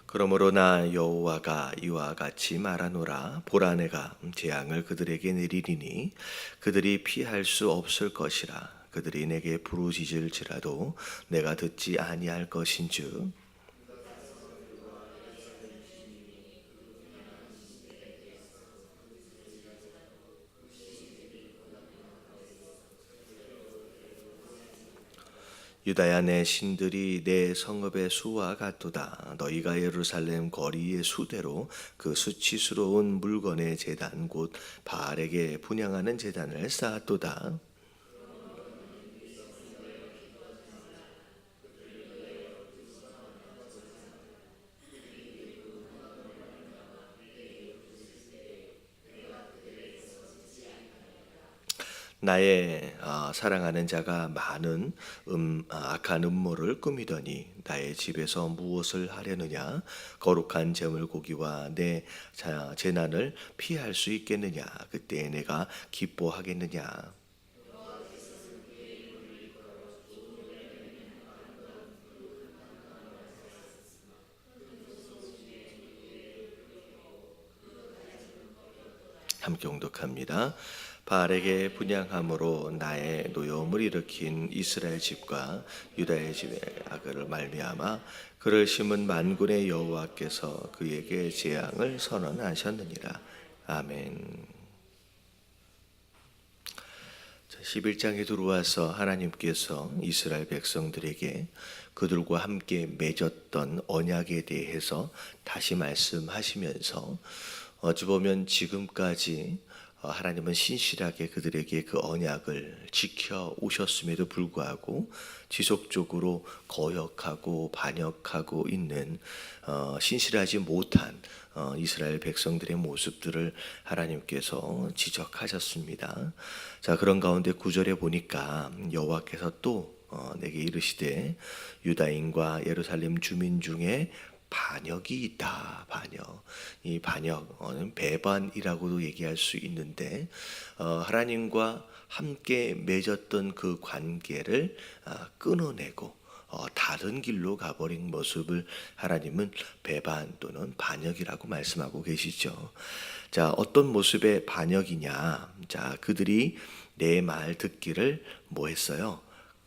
그러므로 나 여호와가 이와 같이 말하노라. 보라, 내가 재앙을 그들에게 내리리니 그들이 피할 수 없을 것이라. 그들이 내게 부르짖을지라도 내가 듣지 아니할 것인즉. 유다야, 내 신들이 내 성읍의 수와 같도다. 너희가 예루살렘 거리의 수대로 그 수치스러운 물건의 제단 곧 바알에게 분향하는 제단을 쌓았도다. 나의 사랑하는 자가 많은 악한 음모를 꾸미더니 나의 집에서 무엇을 하려느냐? 거룩한 제물 고기와 내 재난을 피할 수 있겠느냐? 그때 내가 기뻐하겠느냐? 함께 공독합니다. 바알에게 분향함으로 나의 노여움을 일으킨 이스라엘 집과 유다의 집의 악을 말미암아 그를 심은 만군의 여호와께서 그에게 재앙을 선언하셨느니라. 아멘. 11장에 들어와서 하나님께서 이스라엘 백성들에게 그들과 함께 맺었던 언약에 대해서 다시 말씀하시면서 어찌 보면 지금까지 하나님은 신실하게 그들에게 그 언약을 지켜 오셨음에도 불구하고 지속적으로 거역하고 반역하고 있는 신실하지 못한 이스라엘 백성들의 모습들을 하나님께서 지적하셨습니다. 자, 그런 가운데 9절에 보니까 여호와께서 또 내게 이르시되 유다인과 예루살렘 주민 중에 반역이 있다. 반역. 이 반역은 배반이라고도 얘기할 수 있는데 하나님과 함께 맺었던 그 관계를 끊어내고 다른 길로 가버린 모습을 하나님은 배반 또는 반역이라고 말씀하고 계시죠. 자, 어떤 모습의 반역이냐? 자, 그들이 내 말 듣기를 뭐 했어요?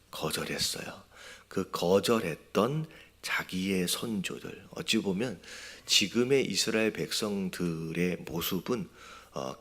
거절했어요. 그 거절했던 자기의 선조들, 어찌 보면 지금의 이스라엘 백성들의 모습은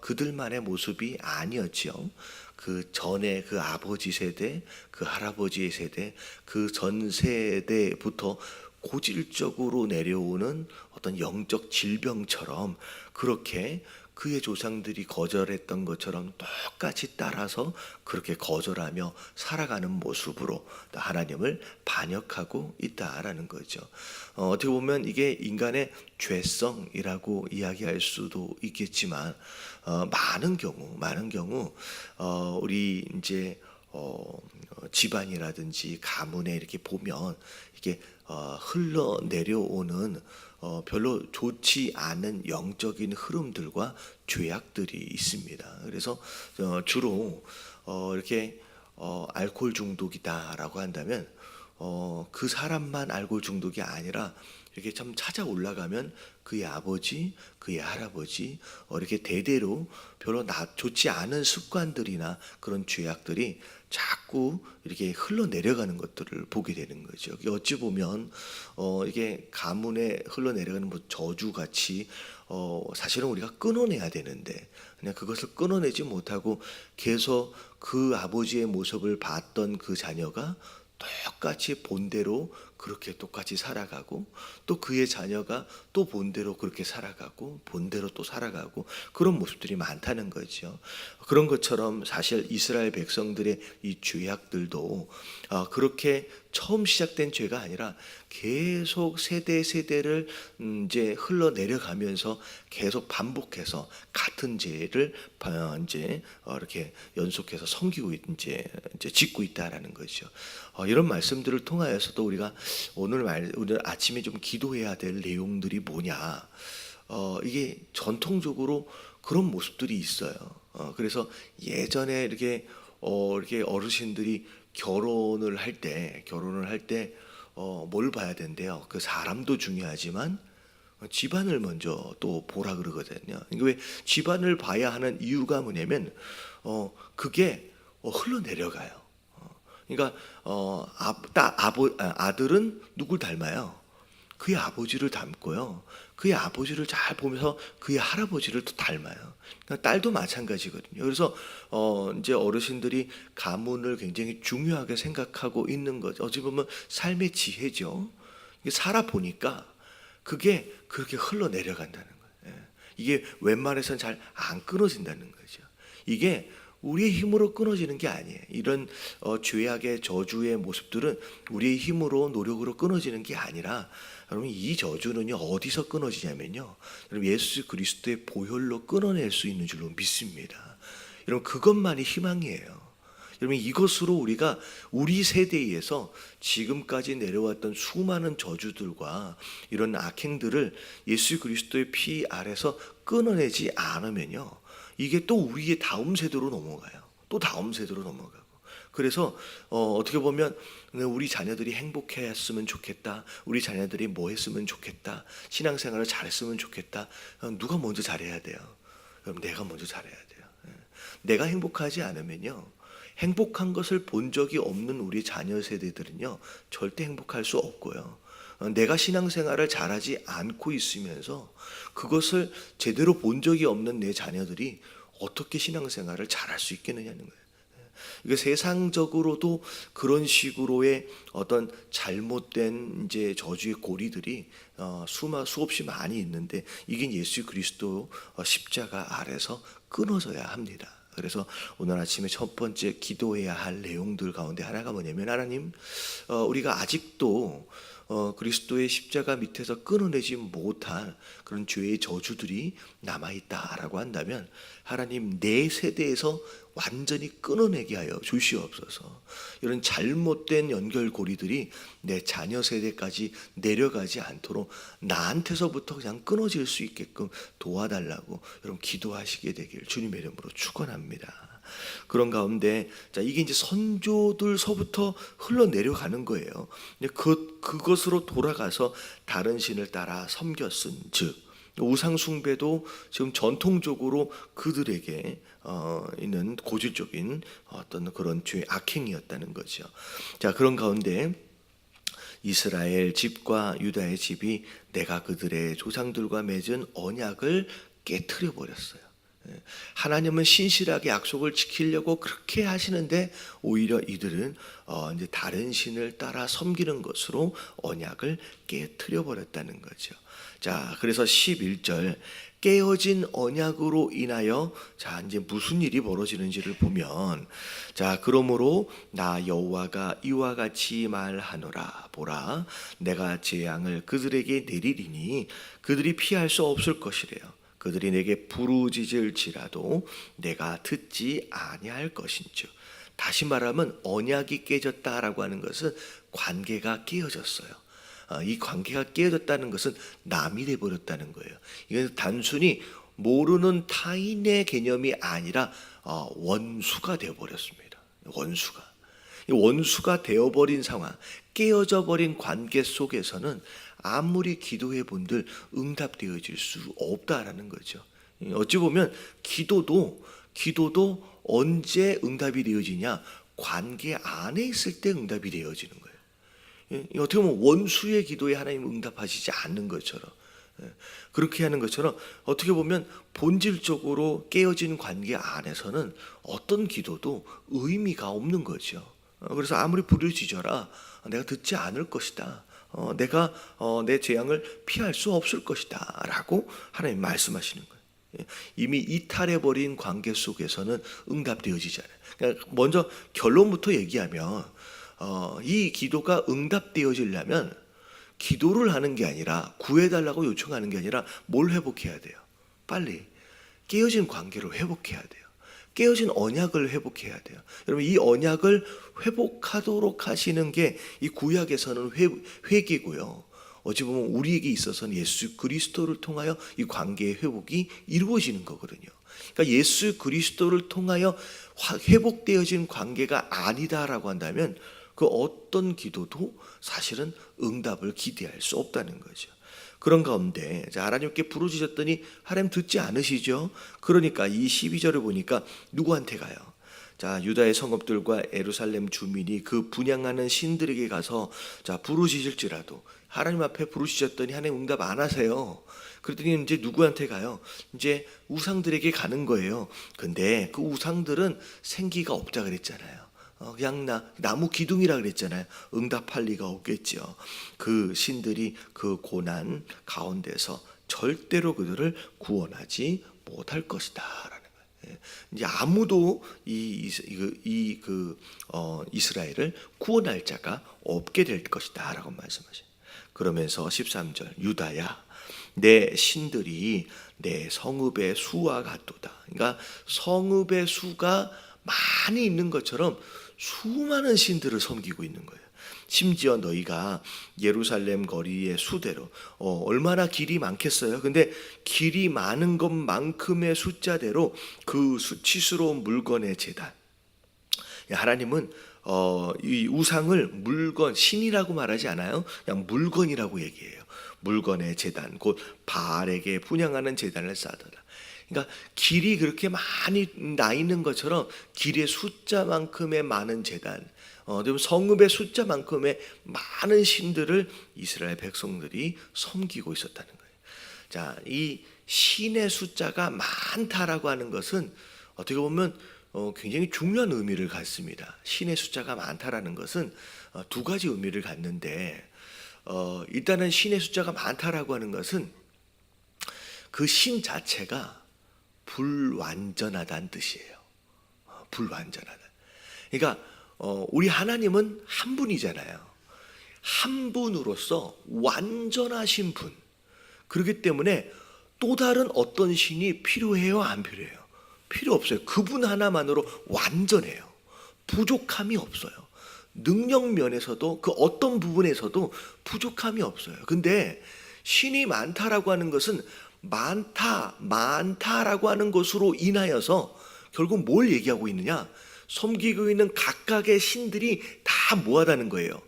그들만의 모습이 아니었죠. 그 전에 그 아버지 세대, 그 할아버지의 세대, 그 전 세대부터 고질적으로 내려오는 어떤 영적 질병처럼 그렇게 그의 조상들이 거절했던 것처럼 똑같이 따라서 그렇게 거절하며 살아가는 모습으로 하나님을 반역하고 있다라는 거죠. 어떻게 보면 이게 인간의 죄성이라고 이야기할 수도 있겠지만 많은 경우 우리 이제 집안이라든지 가문에 이렇게 보면 이게 흘러 내려오는 별로 좋지 않은 영적인 흐름들과 죄악들이 있습니다. 그래서 주로 이렇게 알코올 중독이다라고 한다면 그 사람만 알코올 중독이 아니라 이렇게 참 찾아 올라가면 그의 아버지, 그의 할아버지 이렇게 대대로 별로 좋지 않은 습관들이나 그런 죄악들이 자꾸 이렇게 흘러내려가는 것들을 보게 되는 거죠. 어찌 보면 이게 가문에 흘러내려가는 뭐 저주같이 사실은 우리가 끊어내야 되는데 그냥 그것을 끊어내지 못하고 계속 그 아버지의 모습을 봤던 그 자녀가 똑같이 본대로 그렇게 똑같이 살아가고 또 그의 자녀가 또 본대로 그렇게 살아가고 본대로 또 살아가고 그런 모습들이 많다는 거죠. 그런 것처럼 사실 이스라엘 백성들의 이 죄악들도 그렇게 처음 시작된 죄가 아니라 계속 세대를 이제 흘러내려가면서 계속 반복해서 같은 죄를 이제 이렇게 연속해서 섬기고 이제 짓고 있다라는 거죠. 이런 말씀들을 통하여서도 우리가 오늘 아침에 좀 기도해야 될 내용들이 뭐냐? 이게 전통적으로 그런 모습들이 있어요. 그래서 예전에 이렇게 어르신들이 결혼을 할 때 뭘 봐야 된대요? 그 사람도 중요하지만 집안을 먼저 또 보라 그러거든요. 이게 왜 집안을 봐야 하는 이유가 뭐냐면 그게 흘러내려가요. 그러니까 아들은 누굴 닮아요? 그의 아버지를 닮고요. 그의 아버지를 잘 보면서 그의 할아버지를 또 닮아요. 그러니까 딸도 마찬가지거든요. 그래서 이제 어르신들이 가문을 굉장히 중요하게 생각하고 있는 거죠. 어찌 보면 삶의 지혜죠. 이게 살아 보니까 그게 그렇게 흘러내려간다는 거예요. 예. 이게 웬만해서는 잘 안 끊어진다는 거죠. 이게 우리의 힘으로 끊어지는 게 아니에요. 이런 죄악의 저주의 모습들은 우리의 힘으로 노력으로 끊어지는 게 아니라, 여러분, 이 저주는요 어디서 끊어지냐면요, 여러분, 예수 그리스도의 보혈로 끊어낼 수 있는 줄로 믿습니다. 여러분, 그것만이 희망이에요. 여러분, 이것으로 우리가 우리 세대에서 지금까지 내려왔던 수많은 저주들과 이런 악행들을 예수 그리스도의 피 아래서 끊어내지 않으면요, 이게 또 우리의 다음 세대로 넘어가요. 또 다음 세대로 넘어가고. 그래서 어떻게 보면 우리 자녀들이 행복했으면 좋겠다, 우리 자녀들이 뭐 했으면 좋겠다, 신앙생활을 잘했으면 좋겠다. 누가 먼저 잘해야 돼요? 그럼 내가 먼저 잘해야 돼요. 내가 행복하지 않으면요, 행복한 것을 본 적이 없는 우리 자녀 세대들은요 절대 행복할 수 없고요, 내가 신앙생활을 잘하지 않고 있으면서 그것을 제대로 본 적이 없는 내 자녀들이 어떻게 신앙생활을 잘할 수 있겠느냐는 거예요. 이게 세상적으로도 그런 식으로의 어떤 잘못된 이제 저주의 고리들이 수없이 많이 있는데, 이게 예수 그리스도 십자가 아래서 끊어져야 합니다. 그래서 오늘 아침에 첫 번째 기도해야 할 내용들 가운데 하나가 뭐냐면, 하나님, 우리가 아직도 그리스도의 십자가 밑에서 끊어내지 못한 그런 죄의 저주들이 남아있다라고 한다면, 하나님, 내 세대에서 완전히 끊어내게 하여 주시옵소서. 이런 잘못된 연결고리들이 내 자녀 세대까지 내려가지 않도록 나한테서부터 그냥 끊어질 수 있게끔 도와달라고 여러분 기도하시게 되길 주님의 이름으로 축원합니다. 그런 가운데, 자, 이게 이제 선조들서부터 흘러내려가는 거예요. 그것으로 돌아가서 다른 신을 따라 섬겼은즉, 우상 숭배도 지금 전통적으로 그들에게 있는 고질적인 어떤 그런 죄 악행이었다는 거죠. 자, 그런 가운데 이스라엘 집과 유다의 집이 내가 그들의 조상들과 맺은 언약을 깨트려 버렸어요. 하나님은 신실하게 약속을 지키려고 그렇게 하시는데, 오히려 이들은 이제 다른 신을 따라 섬기는 것으로 언약을 깨트려 버렸다는 거죠. 자, 그래서 11절, 깨어진 언약으로 인하여, 자, 이제 무슨 일이 벌어지는지를 보면, 자, 그러므로 나 여호와가 이와 같이 말하노라. 보라, 내가 재앙을 그들에게 내리리니 그들이 피할 수 없을 것이래요. 그들이 내게 부르짖을지라도 내가 듣지 아니할 것인즉. 다시 말하면 언약이 깨졌다라고 하는 것은 관계가 깨어졌어요. 이 관계가 깨어졌다는 것은 남이 돼버렸다는 거예요. 이건 단순히 모르는 타인의 개념이 아니라 원수가 되어버렸습니다. 원수가 되어버린 상황, 깨어져 버린 관계 속에서는 아무리 기도해 본들 응답되어질 수 없다라는 거죠. 어찌 보면 기도도 언제 응답이 되어지냐, 관계 안에 있을 때 응답이 되어지는 거예요. 어떻게 보면 원수의 기도에 하나님 응답하시지 않는 것처럼, 그렇게 하는 것처럼 어떻게 보면 본질적으로 깨어진 관계 안에서는 어떤 기도도 의미가 없는 거죠. 그래서 아무리 부르짖어라 내가 듣지 않을 것이다, 내가 내 재앙을 피할 수 없을 것이다 라고 하나님 말씀하시는 거예요. 이미 이탈해버린 관계 속에서는 응답되어지지 않아요. 그러니까 먼저 결론부터 얘기하면, 이 기도가 응답되어지려면 기도를 하는 게 아니라, 구해달라고 요청하는 게 아니라 뭘 회복해야 돼요? 빨리 깨어진 관계를 회복해야 돼요. 깨어진 언약을 회복해야 돼요. 여러분, 이 언약을 회복하도록 하시는 게 이 구약에서는 회개고요. 어찌 보면 우리에게 있어서는 예수 그리스도를 통하여 이 관계의 회복이 이루어지는 거거든요. 그러니까 예수 그리스도를 통하여 회복되어진 관계가 아니다라고 한다면 그 어떤 기도도 사실은 응답을 기대할 수 없다는 거죠. 그런 가운데 하나님께 부르짖었더니 하나님 듣지 않으시죠. 그러니까 이 12절을 보니까 누구한테 가요? 유다의 성읍들과 예루살렘 주민이 그 분향하는 신들에게 가서 부르짖을지라도 하나님 앞에 부르짖었더니 하나님 응답 안 하세요. 그랬더니 이제 누구한테 가요? 이제 우상들에게 가는 거예요. 근데 그 우상들은 생기가 없다 그랬잖아요. 그냥 나무 기둥이라 그랬잖아요. 응답할 리가 없겠죠. 그 신들이 그 고난 가운데서 절대로 그들을 구원하지 못할 것이다라는 거예요. 이제 아무도 이스라엘을 구원할 자가 없게 될 것이다라고 말씀하셔요. 그러면서 13절 유다야 내 신들이 내 성읍의 수와 같도다. 그러니까 성읍의 수가 많이 있는 것처럼 수많은 신들을 섬기고 있는 거예요. 심지어 너희가 예루살렘 거리의 수대로 얼마나 길이 많겠어요. 근데 길이 많은 것만큼의 숫자대로 그 수치스러운 물건의 제단. 하나님은 이 우상을 물건, 신이라고 말하지 않아요. 그냥 물건이라고 얘기해요. 물건의 제단, 곧 바알에게 분향하는 제단을 쌓더라. 그러니까 길이 그렇게 많이 나 있는 것처럼 길의 숫자만큼의 많은 제단, 성읍의 숫자만큼의 많은 신들을 이스라엘 백성들이 섬기고 있었다는 거예요. 이 신의 숫자가 많다라고 하는 것은 어떻게 보면 굉장히 중요한 의미를 갖습니다. 신의 숫자가 많다라는 것은 두 가지 의미를 갖는데, 일단은 신의 숫자가 많다라고 하는 것은 그 신 자체가 불완전하다는 뜻이에요. 불완전하다. 그러니까 우리 하나님은 한 분이잖아요. 한 분으로서 완전하신 분. 그렇기 때문에 또 다른 어떤 신이 필요해요? 안 필요해요? 필요 없어요. 그분 하나만으로 완전해요. 부족함이 없어요. 능력 면에서도 그 어떤 부분에서도 부족함이 없어요. 근데 신이 많다라고 하는 것은 많다라고 하는 것으로 인하여서 결국 뭘 얘기하고 있느냐? 섬기고 있는 각각의 신들이 다 뭐하다는 거예요?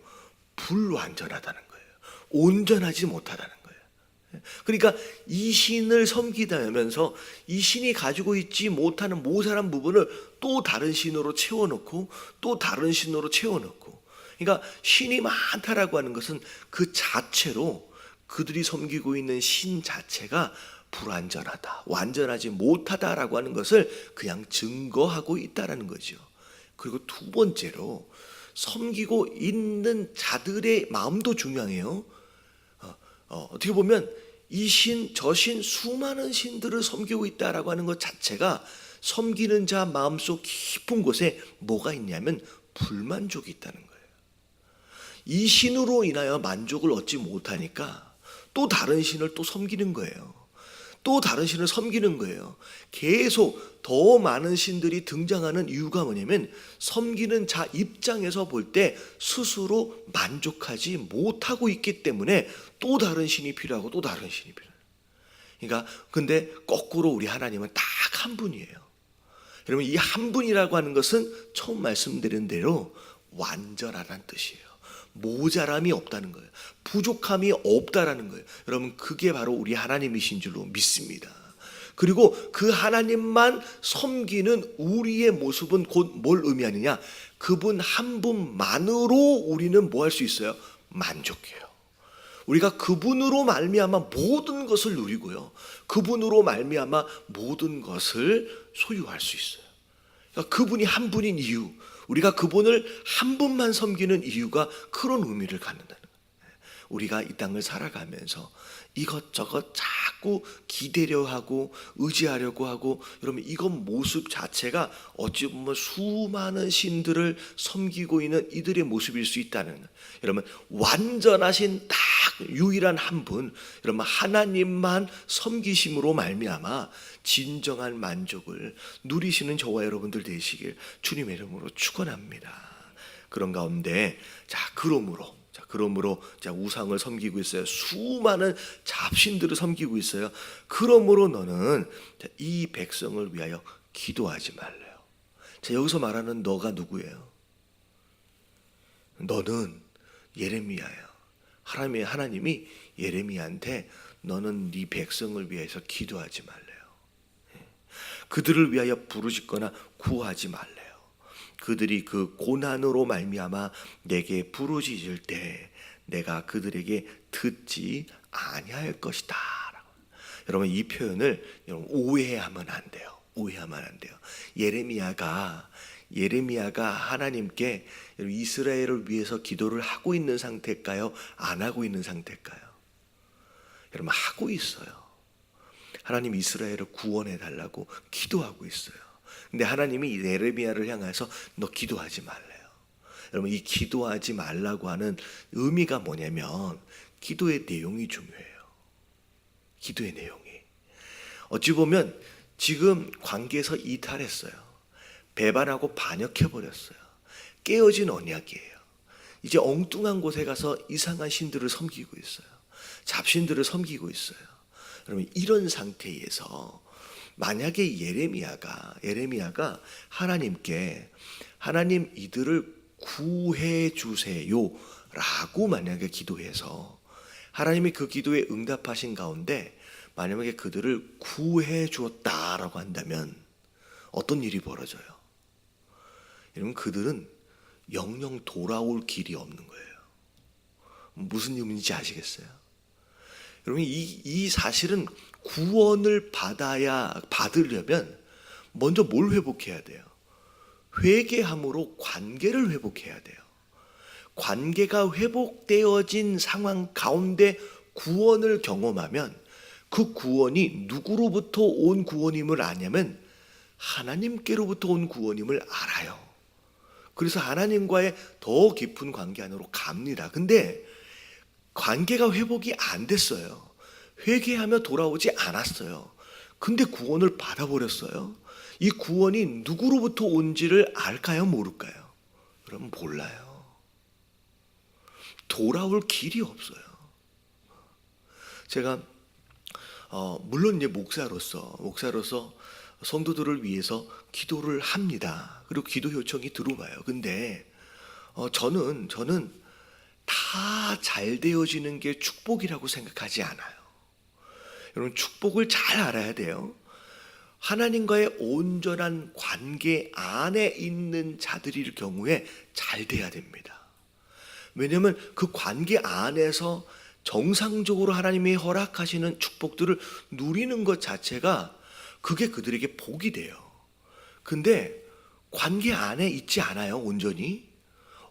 불완전하다는 거예요. 온전하지 못하다는 거예요. 그러니까 이 신을 섬기다면서 이 신이 가지고 있지 못하는 모자란 부분을 또 다른 신으로 채워놓고 또 다른 신으로 채워놓고, 그러니까 신이 많다라고 하는 것은 그 자체로 그들이 섬기고 있는 신 자체가 불완전하다, 완전하지 못하다라고 하는 것을 그냥 증거하고 있다라는 거죠. 그리고 두 번째로 섬기고 있는 자들의 마음도 중요해요. 어떻게 보면 이 신, 저 신, 수많은 신들을 섬기고 있다라고 하는 것 자체가 섬기는 자 마음속 깊은 곳에 뭐가 있냐면 불만족이 있다는 거예요. 이 신으로 인하여 만족을 얻지 못하니까 또 다른 신을 또 섬기는 거예요. 또 다른 신을 섬기는 거예요. 계속 더 많은 신들이 등장하는 이유가 뭐냐면 섬기는 자 입장에서 볼 때 스스로 만족하지 못하고 있기 때문에 또 다른 신이 필요하고 또 다른 신이 필요해요. 그러니까 근데 거꾸로 우리 하나님은 딱 한 분이에요. 여러분, 이 한 분이라고 하는 것은 처음 말씀드린 대로 완전하다는 뜻이에요. 모자람이 없다는 거예요. 부족함이 없다라는 거예요. 여러분, 그게 바로 우리 하나님이신 줄로 믿습니다. 그리고 그 하나님만 섬기는 우리의 모습은 곧 뭘 의미하느냐? 그분 한 분만으로 우리는 뭐 할 수 있어요? 만족해요. 우리가 그분으로 말미암아 모든 것을 누리고요, 그분으로 말미암아 모든 것을 소유할 수 있어요. 그러니까 그분이 한 분인 이유, 우리가 그분을 한 분만 섬기는 이유가 그런 의미를 갖는다는 거예요. 우리가 이 땅을 살아가면서 이것저것 자꾸 기대려 하고 의지하려고 하고, 여러분, 이건 모습 자체가 어찌 보면 수많은 신들을 섬기고 있는 이들의 모습일 수 있다는 거예요. 여러분, 완전하신 딱 유일한 한 분, 여러분, 하나님만 섬기심으로 말미암아 진정한 만족을 누리시는 저와 여러분들 되시길 주님의 이름으로 축원합니다. 그런 가운데 그러므로 우상을 섬기고 있어요. 수많은 잡신들을 섬기고 있어요. 그러므로 너는 이 백성을 위하여 기도하지 말래요. 여기서 말하는 너가 누구예요? 너는 예레미야예요. 하나님이 예레미야한테 너는 네 백성을 위해서 기도하지 말래요. 그들을 위하여 부르짖거나 구하지 말래요. 그들이 그 고난으로 말미암아 내게 부르짖을 때 내가 그들에게 듣지 아니할 것이다. 여러분, 이 표현을 여러분 오해하면 안 돼요. 오해하면 안 돼요. 예레미야가 하나님께 이스라엘을 위해서 기도를 하고 있는 상태일까요? 안 하고 있는 상태일까요? 여러분, 하고 있어요. 하나님 이스라엘을 구원해 달라고 기도하고 있어요. 근데 하나님이 예레미야를 향해서 너 기도하지 말래요. 여러분, 이 기도하지 말라고 하는 의미가 뭐냐면 기도의 내용이 중요해요. 기도의 내용이. 어찌 보면 지금 관계에서 이탈했어요. 배반하고 반역해버렸어요. 깨어진 언약이에요. 이제 엉뚱한 곳에 가서 이상한 신들을 섬기고 있어요. 잡신들을 섬기고 있어요. 여러분, 이런 상태에서 만약에 예레미야가 하나님께 하나님 이들을 구해 주세요 라고 만약에 기도해서 하나님이 그 기도에 응답하신 가운데 만약에 그들을 구해 주었다라고 한다면 어떤 일이 벌어져요? 여러분, 그들은 영영 돌아올 길이 없는 거예요. 무슨 의미인지 아시겠어요? 여러분, 이 사실은 구원을 받으려면 먼저 뭘 회복해야 돼요? 회개함으로 관계를 회복해야 돼요. 관계가 회복되어진 상황 가운데 구원을 경험하면 그 구원이 누구로부터 온 구원임을 아냐면 하나님께로부터 온 구원임을 알아요. 그래서 하나님과의 더 깊은 관계 안으로 갑니다. 근데 관계가 회복이 안 됐어요. 회개하며 돌아오지 않았어요. 근데 구원을 받아버렸어요. 이 구원이 누구로부터 온지를 알까요? 모를까요? 여러분, 몰라요. 돌아올 길이 없어요. 제가 물론 이제 목사로서 성도들을 위해서 기도를 합니다. 그리고 기도 요청이 들어와요. 근데 저는 다 잘 되어지는 게 축복이라고 생각하지 않아요. 여러분, 축복을 잘 알아야 돼요. 하나님과의 온전한 관계 안에 있는 자들일 경우에 잘 돼야 됩니다. 왜냐하면 그 관계 안에서 정상적으로 하나님이 허락하시는 축복들을 누리는 것 자체가 그게 그들에게 복이 돼요. 근데 관계 안에 있지 않아요. 온전히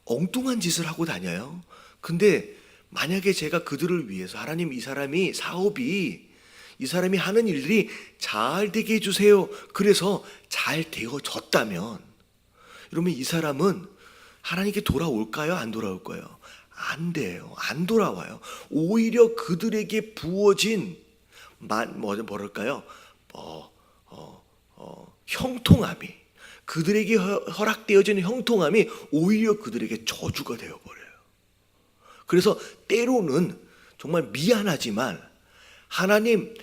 엉뚱한 짓을 하고 다녀요. 근데 만약에 제가 그들을 위해서 하나님, 이 사람이 하는 일들이 잘 되게 해주세요. 그래서 잘 되어졌다면 여러분, 이 사람은 하나님께 돌아올까요? 안 돌아올까요? 안 돼요. 안 돌아와요. 오히려 그들에게 부어진 뭐랄까요? 형통함이, 그들에게 허락되어지는 형통함이 오히려 그들에게 저주가 되어버려요. 그래서 때로는 정말 미안하지만 하나님,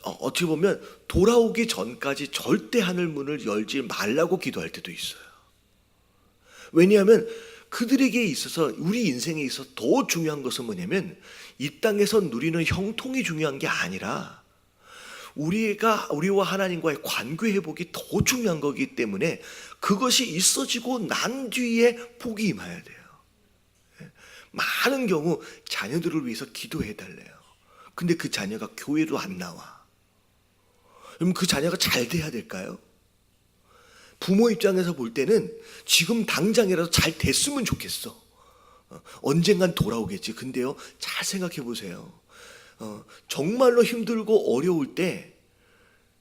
어떻게 보면 돌아오기 전까지 절대 하늘 문을 열지 말라고 기도할 때도 있어요. 왜냐하면 그들에게 있어서, 우리 인생에 있어서 더 중요한 것은 뭐냐면 이 땅에서 누리는 형통이 중요한 게 아니라 우리와 하나님과의 관계 회복이 더 중요한 거기 때문에 그것이 있어지고 난 뒤에 복이 임해야 돼요. 많은 경우 자녀들을 위해서 기도해 달래요. 근데 그 자녀가 교회도 안 나와. 그럼 그 자녀가 잘 돼야 될까요? 부모 입장에서 볼 때는 지금 당장이라도 잘 됐으면 좋겠어. 언젠간 돌아오겠지. 근데요, 잘 생각해 보세요. 정말로 힘들고 어려울 때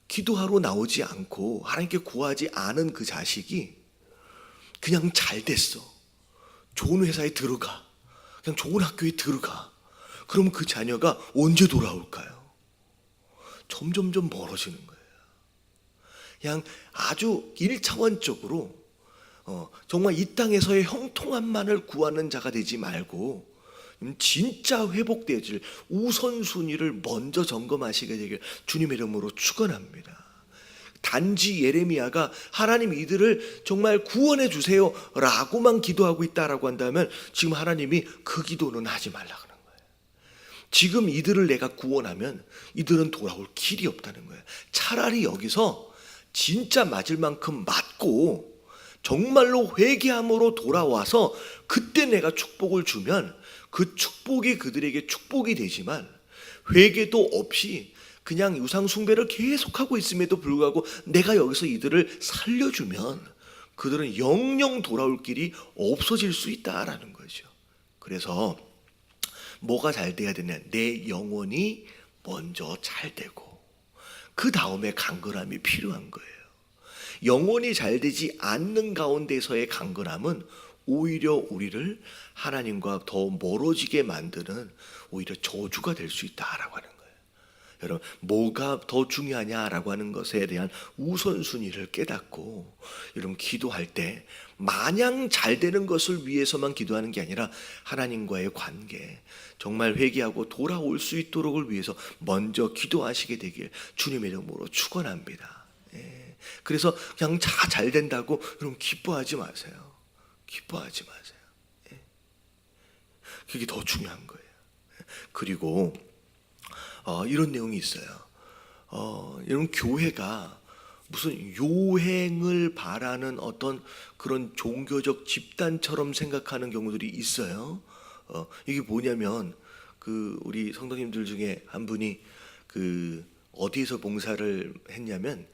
기도하러 나오지 않고 하나님께 구하지 않은 그 자식이 그냥 잘 됐어. 좋은 회사에 들어가. 그냥 좋은 학교에 들어가. 그러면 그 자녀가 언제 돌아올까요? 점점점 멀어지는 거예요. 그냥 아주 1차원적으로 정말 이 땅에서의 형통함만을 구하는 자가 되지 말고 진짜 회복되어질 우선순위를 먼저 점검하시게 되길 주님의 이름으로 축원합니다. 단지 예레미야가 하나님 이들을 정말 구원해 주세요 라고만 기도하고 있다라고 한다면 지금 하나님이 그 기도는 하지 말라 그러는 거예요. 지금 이들을 내가 구원하면 이들은 돌아올 길이 없다는 거예요. 차라리 여기서 진짜 맞을 만큼 맞고 정말로 회개함으로 돌아와서 그때 내가 축복을 주면 그 축복이 그들에게 축복이 되지만, 회개도 없이 그냥 유상 숭배를 계속하고 있음에도 불구하고 내가 여기서 이들을 살려주면 그들은 영영 돌아올 길이 없어질 수 있다라는 거죠. 그래서 뭐가 잘 돼야 되냐? 내 영혼이 먼저 잘 되고 그 다음에 간절함이 필요한 거예요. 영혼이 잘 되지 않는 가운데서의 간절함은 오히려 우리를 하나님과 더 멀어지게 만드는 오히려 저주가 될 수 있다라고 하는 거예요. 여러분, 뭐가 더 중요하냐라고 하는 것에 대한 우선순위를 깨닫고 여러분 기도할 때 마냥 잘 되는 것을 위해서만 기도하는 게 아니라 하나님과의 관계, 정말 회개하고 돌아올 수 있도록을 위해서 먼저 기도하시게 되길 주님의 이름으로 축원합니다. 그래서 그냥 다 잘 된다고 여러분 기뻐하지 마세요. 기뻐하지 마세요. 그게 더 중요한 거예요. 그리고 이런 내용이 있어요. 여러분, 교회가 무슨 요행을 바라는 어떤 그런 종교적 집단처럼 생각하는 경우들이 있어요. 이게 뭐냐면 우리 성도님들 중에 한 분이 어디에서 봉사를 했냐면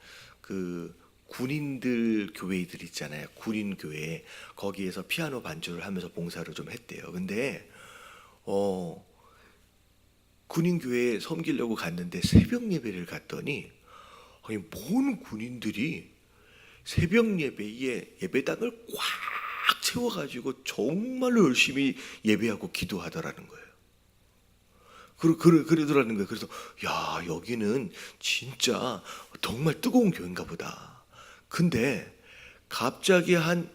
군인들 교회들 있잖아요. 군인 교회, 거기에서 피아노 반주를 하면서 봉사를 좀 했대요. 근데 군인 교회에 섬기려고 갔는데 새벽 예배를 갔더니 모든 군인들이 새벽 예배에 예배당을 꽉 채워가지고 정말로 열심히 예배하고 기도하더라는 거예요. 그러더라는 거예요. 그래서 야, 여기는 진짜 정말 뜨거운 교회인가 보다. 근데 갑자기 한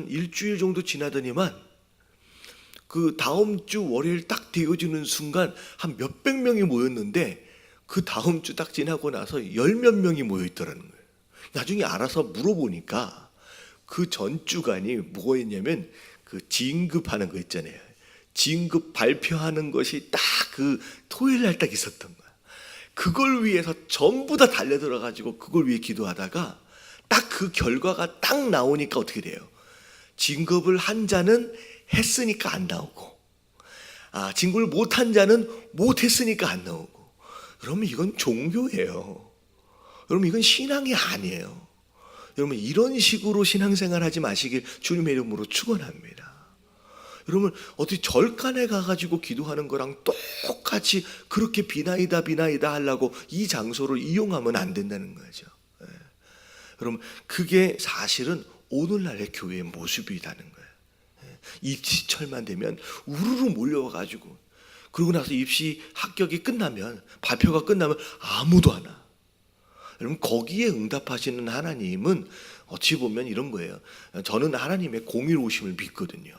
일주일 정도 지나더니만 그 다음 주 월요일 딱 되어지는 순간 한 몇백 명이 모였는데 그 다음 주 딱 지나고 나서 열 몇 명이 모여 있더라는 거예요. 나중에 알아서 물어보니까 그 전주간이 뭐였냐면 진급하는 거 있잖아요. 진급 발표하는 것이 딱 토요일 날 딱 있었던 거야. 그걸 위해서 전부 다 달려들어 가지고 그걸 위해 기도하다가 딱 그 결과가 딱 나오니까 어떻게 돼요? 진급을 한 자는 했으니까 안 나오고, 진급을 못한 자는 못했으니까 안 나오고. 여러분, 이건 종교예요. 여러분, 이건 신앙이 아니에요. 여러분, 이런 식으로 신앙생활 하지 마시길 주님의 이름으로 축원합니다. 여러분, 어디 절간에 가가지고 기도하는 거랑 똑같이 그렇게 비나이다 하려고 이 장소를 이용하면 안 된다는 거죠. 여러분, 그게 사실은 오늘날의 교회의 모습이라는 거예요. 입시철만 되면 우르르 몰려와가지고, 그러고 나서 입시 합격이 끝나면, 발표가 끝나면 아무도 안 와. 여러분, 거기에 응답하시는 하나님은 어찌 보면 이런 거예요. 저는 하나님의 공의로우심을 믿거든요.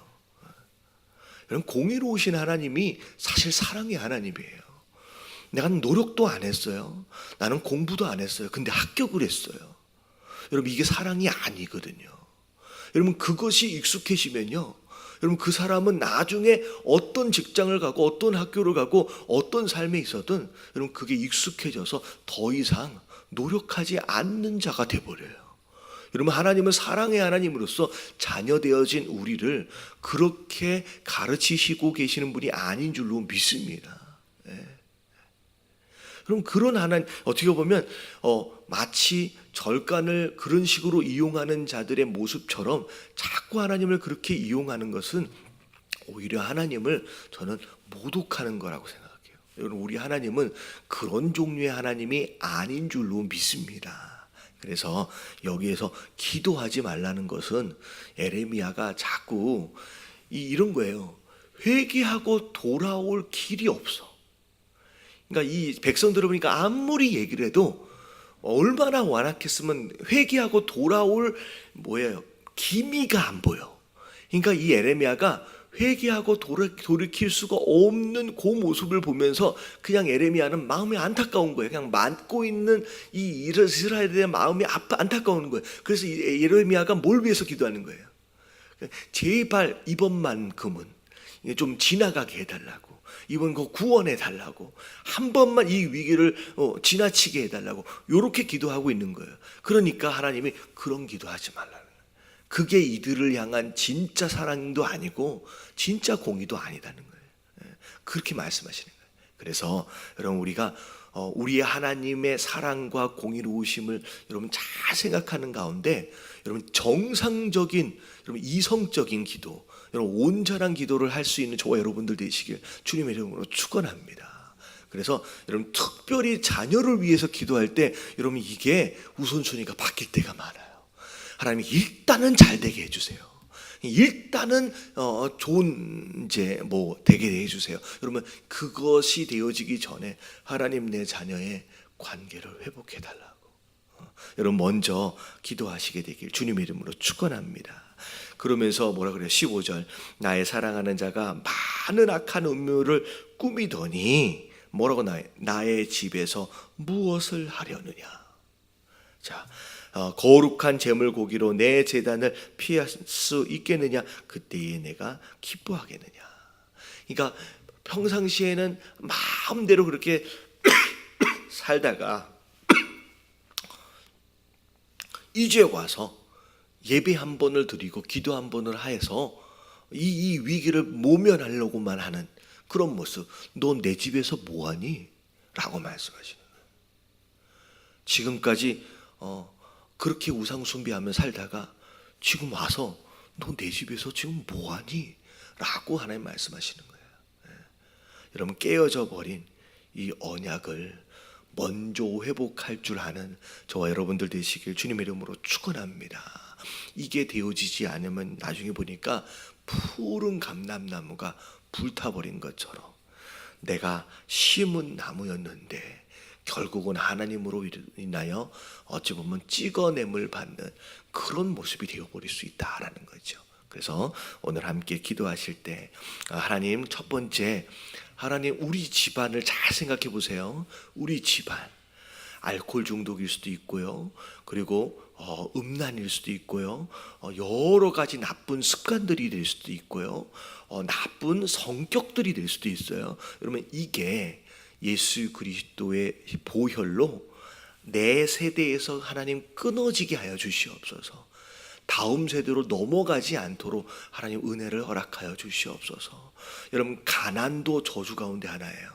여러분, 공의로우신 하나님이 사실 사랑의 하나님이에요. 내가 노력도 안 했어요. 나는 공부도 안 했어요. 근데 합격을 했어요. 여러분, 이게 사랑이 아니거든요. 여러분, 그것이 익숙해지면요, 여러분, 그 사람은 나중에 어떤 직장을 가고 어떤 학교를 가고 어떤 삶에 있어든 여러분, 그게 익숙해져서 더 이상 노력하지 않는 자가 돼버려요. 여러분, 하나님은 사랑의 하나님으로서 자녀 되어진 우리를 그렇게 가르치시고 계시는 분이 아닌 줄로 믿습니다. 그럼 그런 하나님, 어떻게 보면 마치 절간을 그런 식으로 이용하는 자들의 모습처럼 자꾸 하나님을 그렇게 이용하는 것은 오히려 하나님을 저는 모독하는 거라고 생각해요. 여러분, 우리 하나님은 그런 종류의 하나님이 아닌 줄로 믿습니다. 그래서 여기에서 기도하지 말라는 것은 에레미야가 자꾸 이런 거예요. 회개하고 돌아올 길이 없어. 그러니까 이 백성들을 보니까 아무리 얘기를 해도 얼마나 완악했으면 회개하고 돌아올 기미가 안 보여. 그러니까 이 에레미야가 회개하고 돌이킬 수가 없는 그 모습을 보면서 그냥 에레미야는 마음이 안타까운 거예요. 그냥 맞고 있는 이 이스라엘의 마음이 안타까운 거예요. 그래서 이 에레미야가 뭘 위해서 기도하는 거예요? 제발 이번만큼은 좀 지나가게 해달라고. 이번 거 구원해 달라고, 한 번만 이 위기를 지나치게 해달라고 이렇게 기도하고 있는 거예요. 그러니까 하나님이 그런 기도하지 말라는 거예요. 그게 이들을 향한 진짜 사랑도 아니고 진짜 공의도 아니다는 거예요. 그렇게 말씀하시는 거예요. 그래서 여러분, 우리가 우리의 하나님의 사랑과 공의로우심을 여러분 잘 생각하는 가운데, 여러분 정상적인, 여러분 이성적인 기도, 여러분 온전한 기도를 할 수 있는 저와 여러분들 되시길 주님의 이름으로 축원합니다. 그래서 여러분 특별히 자녀를 위해서 기도할 때 여러분 이게 우선순위가 바뀔 때가 많아요. 하나님이 일단은 잘 되게 해주세요. 일단은 좋은 이제 되게 해주세요. 여러분 그것이 되어지기 전에 하나님, 내 자녀의 관계를 회복해 달라고 여러분 먼저 기도하시게 되길 주님의 이름으로 축원합니다. 그러면서 뭐라 그래요? 15절, 나의 사랑하는 자가 많은 악한 음료를 꾸미더니 뭐라고, 나의 집에서 무엇을 하려느냐. 자, 거룩한 제물 고기로 내 제단을 피할 수 있겠느냐? 그때에 내가 기뻐하겠느냐? 그러니까 평상시에는 마음대로 그렇게 살다가 이제 와서 예배 한 번을 드리고 기도 한 번을 해서 이 위기를 모면하려고만 하는 그런 모습, 너 내 집에서 뭐하니? 라고 말씀하시는 거예요. 지금까지 그렇게 우상 숭배하며 살다가 지금 와서 너 내 집에서 지금 뭐하니? 라고 하나님 말씀하시는 거예요. 여러분, 깨어져 버린 이 언약을 먼저 회복할 줄 아는 저와 여러분들 되시길 주님의 이름으로 축원합니다. 이게 되어지지 않으면 나중에 보니까 푸른 감람나무가 불타버린 것처럼 내가 심은 나무였는데 결국은 하나님으로 인하여 어찌 보면 찍어냄을 받는 그런 모습이 되어버릴 수 있다라는 거죠. 그래서 오늘 함께 기도하실 때 하나님, 첫 번째, 하나님 우리 집안을 잘 생각해 보세요. 우리 집안 알코올 중독일 수도 있고요, 그리고 음란일 수도 있고요, 여러 가지 나쁜 습관들이 될 수도 있고요, 나쁜 성격들이 될 수도 있어요. 여러분 이게 예수 그리스도의 보혈로 내 세대에서 하나님 끊어지게 하여 주시옵소서. 다음 세대로 넘어가지 않도록 하나님 은혜를 허락하여 주시옵소서. 여러분 가난도 저주 가운데 하나예요.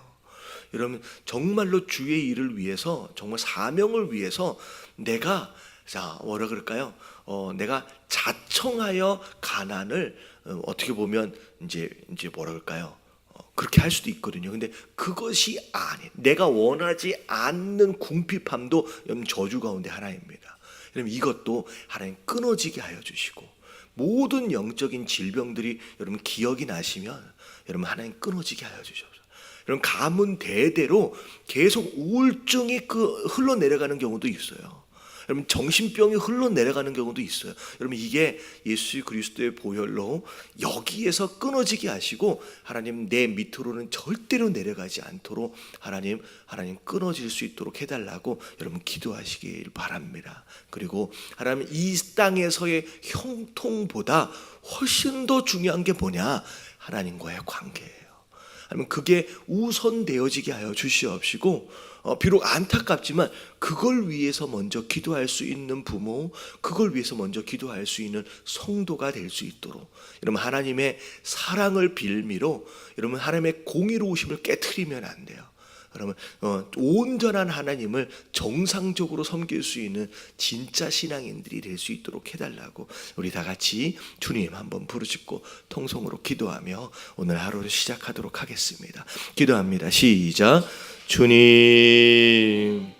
여러분 정말로 주의 일을 위해서, 정말 사명을 위해서 내가 뭐라 그럴까요? 내가 자청하여 가난을 어떻게 보면 이제 뭐라 그럴까요? 그렇게 할 수도 있거든요. 근데 그것이 내가 원하지 않는 궁핍함도 여러분 저주 가운데 하나입니다. 여러분 이것도 하나님 끊어지게 하여 주시고, 모든 영적인 질병들이 여러분 기억이 나시면 여러분 하나님 끊어지게 하여 주시옵소서. 여러분 가문 대대로 계속 우울증이 흘러내려가는 경우도 있어요. 여러분 정신병이 흘러내려가는 경우도 있어요. 여러분 이게 예수 그리스도의 보혈로 여기에서 끊어지게 하시고 하나님 내 밑으로는 절대로 내려가지 않도록 하나님 끊어질 수 있도록 해달라고 여러분 기도하시길 바랍니다. 그리고 하나님 이 땅에서의 형통보다 훨씬 더 중요한 게 뭐냐? 하나님과의 관계예요. 하나님 그게 우선되어지게 하여 주시옵시고, 비록 안타깝지만 그걸 위해서 먼저 기도할 수 있는 부모, 그걸 위해서 먼저 기도할 수 있는 성도가 될 수 있도록 여러분 하나님의 사랑을 빌미로 여러분 하나님의 공의로우심을 깨트리면 안 돼요. 여러분 온전한 하나님을 정상적으로 섬길 수 있는 진짜 신앙인들이 될 수 있도록 해달라고 우리 다 같이 주님 한번 부르짖고 통성으로 기도하며 오늘 하루를 시작하도록 하겠습니다. 기도합니다. 시작. 주님,